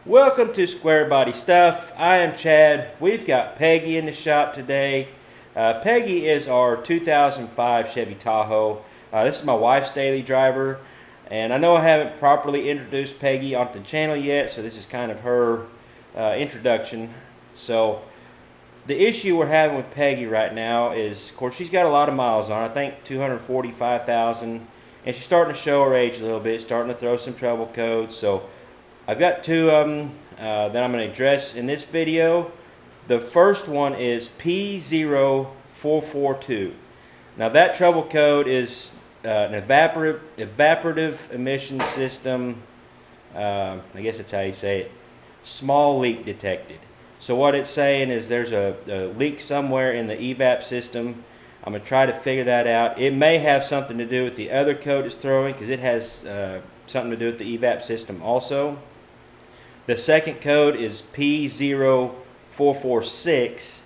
Welcome to Square Body Stuff. I am Chad. We've got Peggy in the shop today. Peggy is our 2005 Chevy Tahoe. This is my wife's daily driver, and I know I haven't properly introduced Peggy onto the channel yet, so this is kind of her introduction. So the issue we're having with Peggy right now is, of course, she's got a lot of miles on. I think 245,000, and she's starting to show her age a little bit, starting to throw some trouble codes. So I've got two of them that I'm going to address in this video. The first one is P0442. Now that trouble code is an evaporative emission system, I guess that's how you say it, small leak detected. So what it's saying is there's a leak somewhere in the evap system. I'm going to try to figure that out. It may have something to do with the other code it's throwing, because it has something to do with the evap system also. The second code is P0446,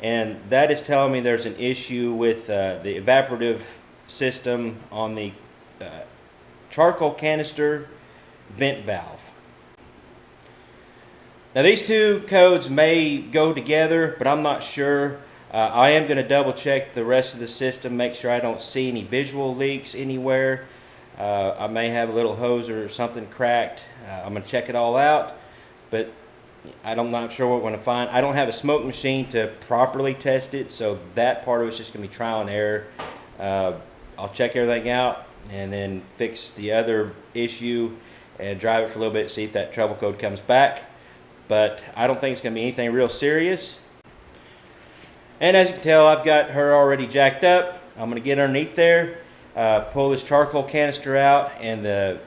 and that is telling me there's an issue with the evaporative system on the charcoal canister vent valve. Now these two codes may go together, but I'm not sure. I am going to double check the rest of the system, make sure I don't see any visual leaks anywhere. I may have a little hose or something cracked. I'm going to check it all out, but I'm not sure what we're going to find. I don't have a smoke machine to properly test it, so that part of it's just going to be trial and error. I'll check everything out and then fix the other issue and drive it for a little bit, see if that trouble code comes back. But I don't think it's going to be anything real serious. And as you can tell, I've got her already jacked up. I'm going to get underneath there, pull this charcoal canister out, and the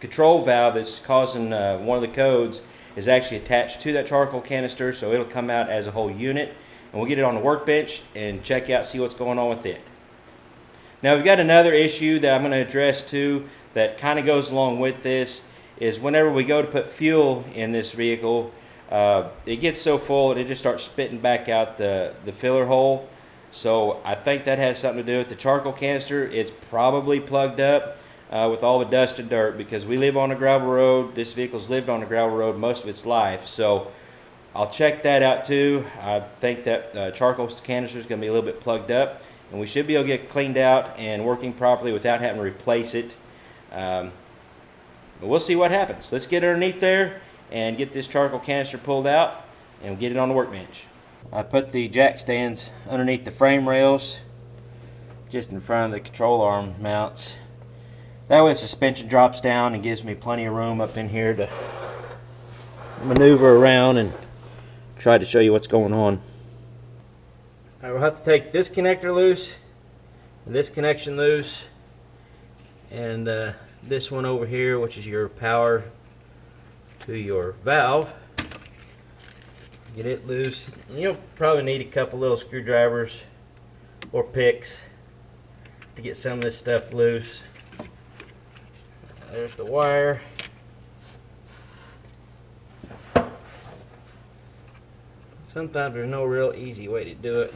control valve that's causing one of the codes is actually attached to that charcoal canister, so it'll come out as a whole unit, and we'll get it on the workbench and check out, see what's going on with it. Now we've got another issue that I'm going to address too that kind of goes along with this, is whenever we go to put fuel in this vehicle, it gets so full that it just starts spitting back out the filler hole. So I think that has something to do with the charcoal canister. It's probably plugged up with all the dust and dirt, because we live on a gravel road. This vehicle's lived on a gravel road most of its life, so I'll check that out too. I think that charcoal canister is going to be a little bit plugged up, and we should be able to get it cleaned out and working properly without having to replace it. But we'll see what happens. Let's get underneath there and get this charcoal canister pulled out and get it on the workbench. I put the jack stands underneath the frame rails, just in front of the control arm mounts. That way the suspension drops down and gives me plenty of room up in here to maneuver around and try to show you what's going on. I will have to take this connector loose, and this connection loose, and this one over here, which is your power to your valve. Get it loose. You'll probably need a couple little screwdrivers or picks to get some of this stuff loose. There's the wire. Sometimes there's no real easy way to do it.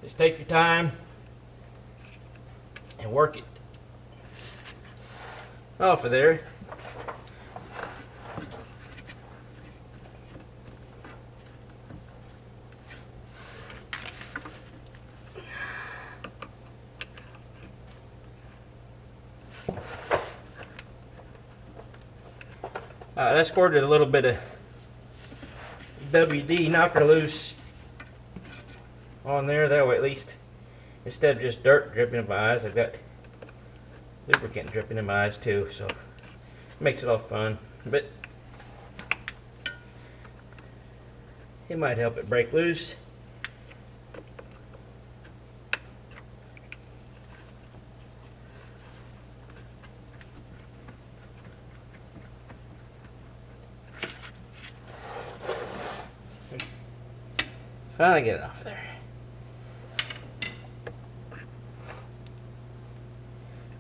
Just take your time and work it off of there. I squirted a little bit of WD knocker loose on there. That way, at least, instead of just dirt dripping in my eyes, I've got lubricant dripping in my eyes too, so it makes it all fun. But it might help it break loose. Finally get it off there.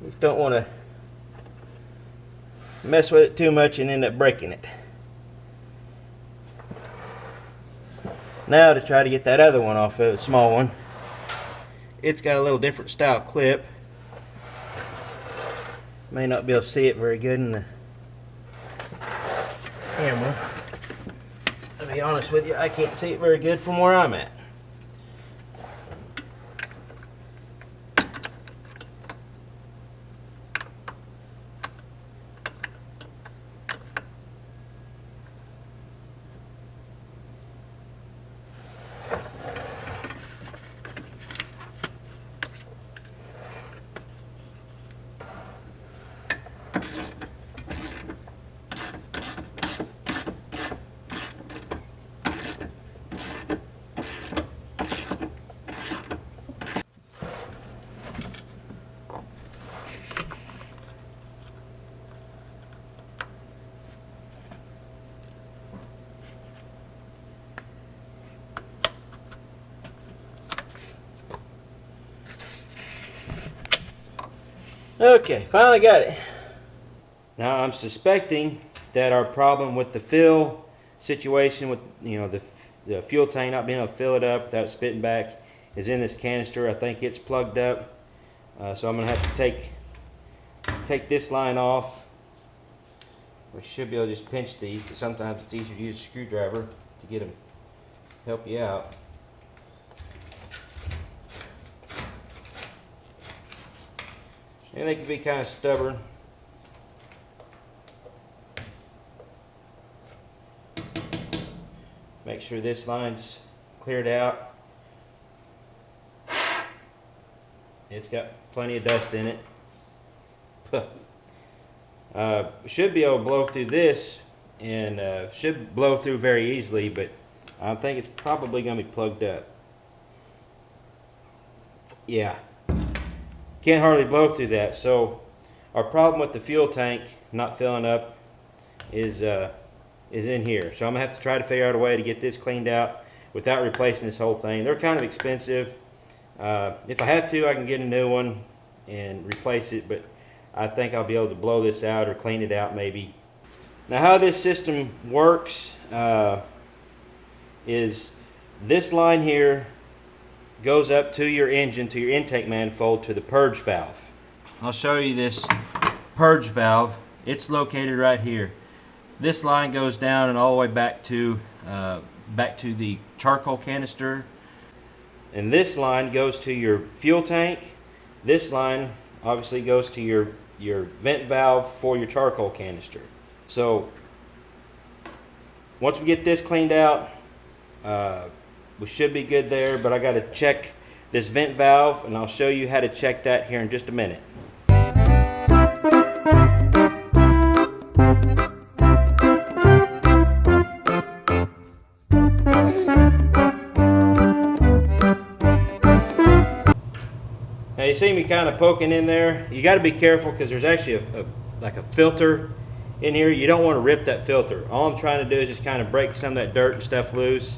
Just don't want to mess with it too much and end up breaking it. Now to try to get that other one off of the small one. It's got a little different style clip. May not be able to see it very good in the camera. To be honest with you, I can't see it very good from where I'm at. Okay, finally got it. Now I'm suspecting that our problem with the fill situation, with the fuel tank not being able to fill it up without spitting back, is in this canister. I think it's plugged up, so I'm gonna have to take this line off. We should be able to just pinch these, because sometimes it's easier to use a screwdriver to get them, help you out. And they can be kind of stubborn. Make sure this line's cleared out. It's got plenty of dust in it. Should be able to blow through this, and should blow through very easily, but I think it's probably going to be plugged up. Yeah. Can't hardly blow through that. So our problem with the fuel tank not filling up is in here. So I'm gonna have to try to figure out a way to get this cleaned out without replacing this whole thing. They're kind of expensive. If I have to, I can get a new one and replace it, but I think I'll be able to blow this out or clean it out maybe. Now how this system works is this line here goes up to your engine, to your intake manifold, to the purge valve. I'll show you this purge valve. It's located right here. This line goes down and all the way back to the charcoal canister. And this line goes to your fuel tank. This line obviously goes to your vent valve for your charcoal canister. So once we get this cleaned out, we should be good there, but I got to check this vent valve, and I'll show you how to check that here in just a minute. Now you see me kind of poking in there. You got to be careful because there's actually like a filter in here. You don't want to rip that filter. All I'm trying to do is just kind of break some of that dirt and stuff loose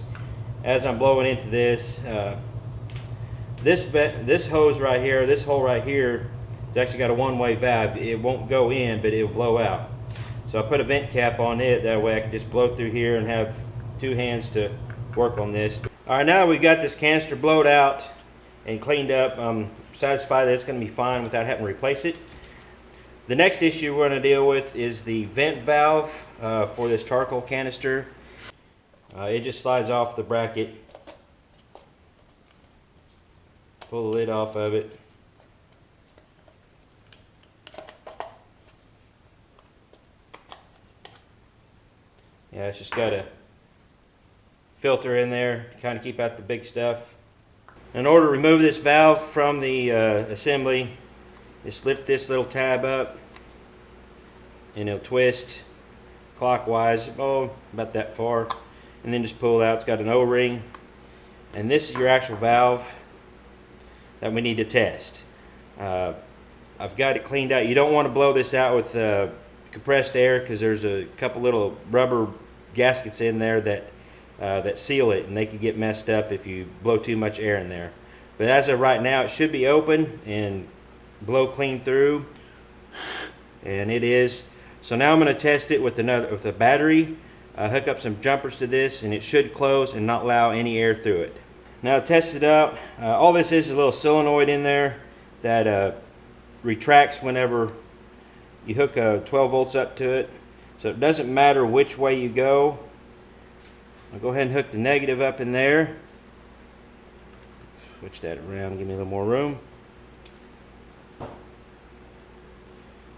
as I'm blowing into this. This hose right here, this hole right here, it's actually got a one-way valve. It won't go in, but it'll blow out. So I put a vent cap on it. That way I can just blow through here and have two hands to work on this. All right, now we've got this canister blowed out and cleaned up. I'm satisfied that it's going to be fine without having to replace it. The next issue we're going to deal with is the vent valve for this charcoal canister. It just slides off the bracket. Pull the lid off of it. Yeah, it's just got a filter in there to kind of keep out the big stuff. In order to remove this valve from the assembly, just lift this little tab up and it'll twist clockwise, about that far, and then just pull it out. It's got an O-ring, and this is your actual valve that we need to test. I've got it cleaned out. You don't want to blow this out with compressed air because there's a couple little rubber gaskets in there that seal it, and they could get messed up if you blow too much air in there. But as of right now, it should be open and blow clean through, and it is. So now I'm going to test it with a battery. hook up some jumpers to this, and it should close and not allow any air through it. Now to test it out, all this is a little solenoid in there that retracts whenever you hook 12 volts up to it. So it doesn't matter which way you go. I'll go ahead and hook the negative up in there. Switch that around, give me a little more room.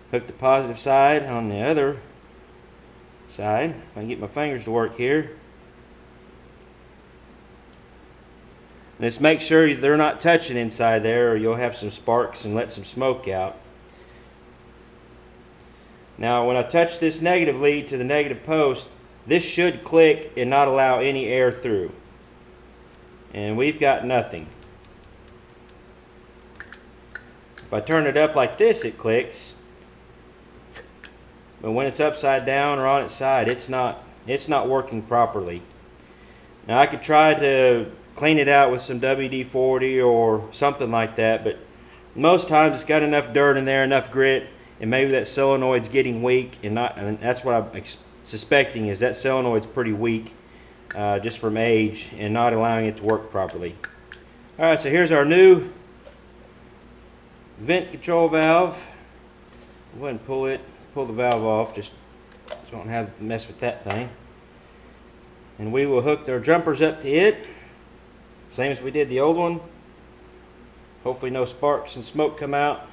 Hook the positive side on the other side. If I can get my fingers to work here. And just make sure they're not touching inside there, or you'll have some sparks and let some smoke out. Now when I touch this negative lead to the negative post, this should click and not allow any air through. And we've got nothing. If I turn it up like this, it clicks. But when it's upside down or on its side, it's not working properly. Now I could try to clean it out with some WD-40 or something like that, but most times it's got enough dirt in there, enough grit, and maybe that solenoid's getting weak, and that's what I'm suspecting, is that solenoid's pretty weak just from age and not allowing it to work properly. Alright, so here's our new vent control valve. Go ahead and pull the valve off, just so I don't have to mess with that thing. And we will hook our jumpers up to it, same as we did the old one. Hopefully no sparks and smoke come out.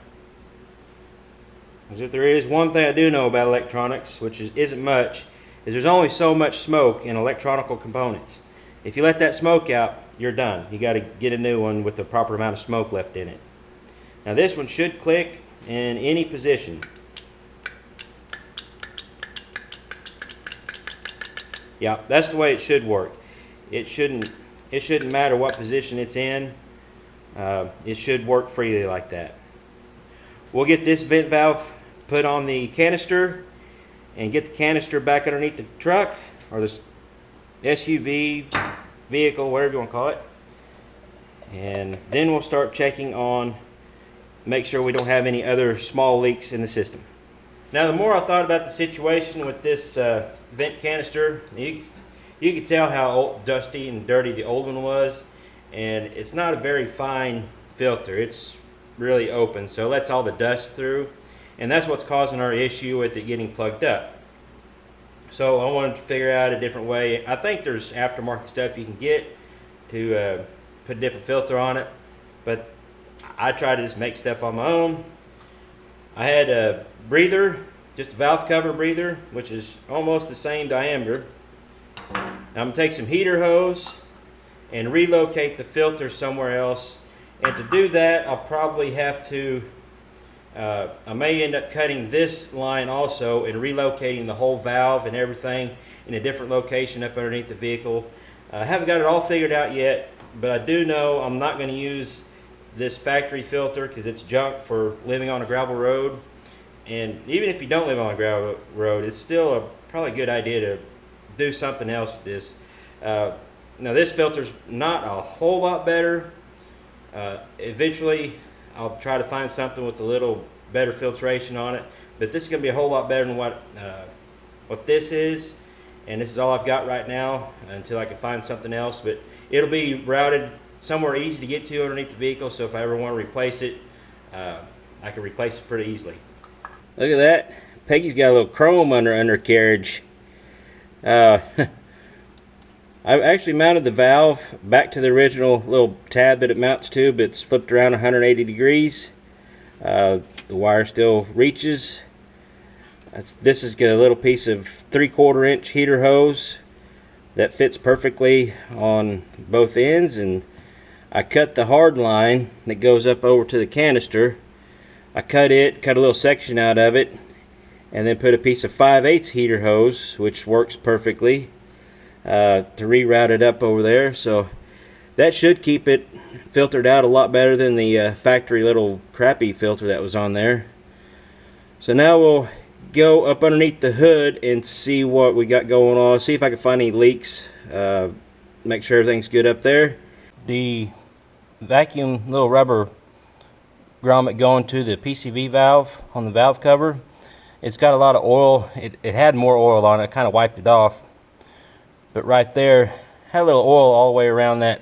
Because if there is one thing I do know about electronics, which isn't much, is there's only so much smoke in electronical components. If you let that smoke out, you're done. You got to get a new one with the proper amount of smoke left in it. Now this one should click in any position. Yeah, that's the way it should work. It shouldn't matter what position it's in. It should work freely like that. We'll get this vent valve put on the canister and get the canister back underneath the truck or this SUV, vehicle, whatever you want to call it. And then we'll start checking on, make sure we don't have any other small leaks in the system. Now the more I thought about the situation with this vent canister, you could tell how dusty and dirty the old one was, and it's not a very fine filter. It's really open, so it lets all the dust through, and that's what's causing our issue with it getting plugged up. So I wanted to figure out a different way. I think there's aftermarket stuff you can get to put a different filter on it, but I tried to just make stuff on my own. I had a breather, just a valve cover breather, which is almost the same diameter. Now I'm going to take some heater hose and relocate the filter somewhere else. And to do that, I'll probably have to, I may end up cutting this line also and relocating the whole valve and everything in a different location up underneath the vehicle. I haven't got it all figured out yet, but I do know I'm not going to use this factory filter because it's junk for living on a gravel road. And even if you don't live on a gravel road, it's still probably a good idea to do something else with this. Now this filter's not a whole lot better. Eventually I'll try to find something with a little better filtration on it, but this is going to be a whole lot better than what this is, and this is all I've got right now until I can find something else. But it'll be routed somewhere easy to get to underneath the vehicle, so if I ever want to replace it, I can replace it pretty easily. Look at that. Peggy's got a little chrome undercarriage. I've actually mounted the valve back to the original little tab that it mounts to, but it's flipped around 180 degrees. The wire still reaches. This has got a little piece of 3/4 inch heater hose that fits perfectly on both ends, and I cut the hard line that goes up over to the canister. I cut a little section out of it, and then put a piece of 5/8 heater hose, which works perfectly, to reroute it up over there. So that should keep it filtered out a lot better than the factory little crappy filter that was on there. So now we'll go up underneath the hood and see what we got going on, see if I can find any leaks, make sure everything's good up there. The vacuum little rubber grommet going to the PCV valve on the valve cover, it's got a lot of oil. It had more oil on it. I kind of wiped it off, but right there had a little oil all the way around that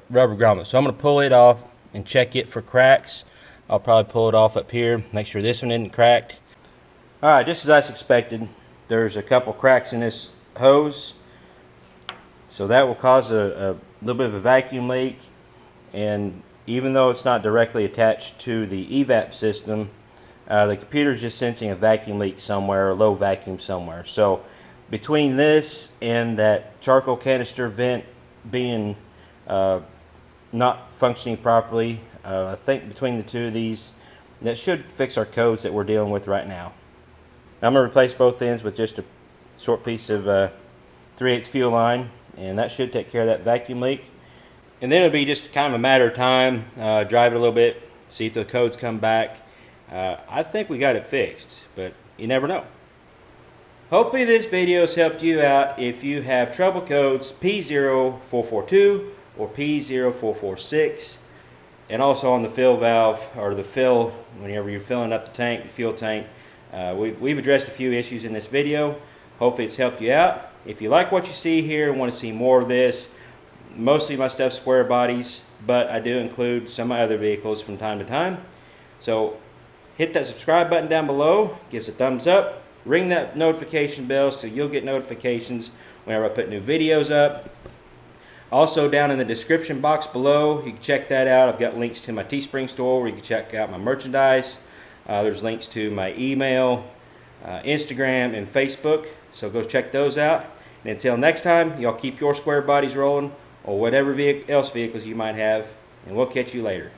rubber grommet. So I'm going to pull it off and check it for cracks. I'll probably pull it off up here, make sure this one isn't cracked. Alright, just as I expected, there's a couple cracks in this hose. So that will cause a little bit of a vacuum leak, and even though it's not directly attached to the evap system, the computer is just sensing a vacuum leak somewhere, a low vacuum somewhere. So between this and that charcoal canister vent being not functioning properly, I think between the two of these, that should fix our codes that we're dealing with right now. I'm going to replace both ends with just a short piece of 3/8 fuel line, and that should take care of that vacuum leak. And then it'll be just kind of a matter of time, drive it a little bit, see if the codes come back. I think we got it fixed, but you never know. Hopefully this video has helped you out if you have trouble codes P0442 or P0446, and also on the fill valve, or the fill, whenever you're filling up the tank, the fuel tank. We've addressed a few issues in this video. Hopefully it's helped you out. If you like what you see here and want to see more of this, mostly my stuff's square bodies, but I do include some of my other vehicles from time to time. So hit that subscribe button down below, give us a thumbs up, ring that notification bell so you'll get notifications whenever I put new videos up. Also down in the description box below, you can check that out. I've got links to my Teespring store where you can check out my merchandise. There's links to my email, Instagram, and Facebook, so go check those out. And until next time, y'all keep your square bodies rolling, or whatever vehicles you might have, and we'll catch you later.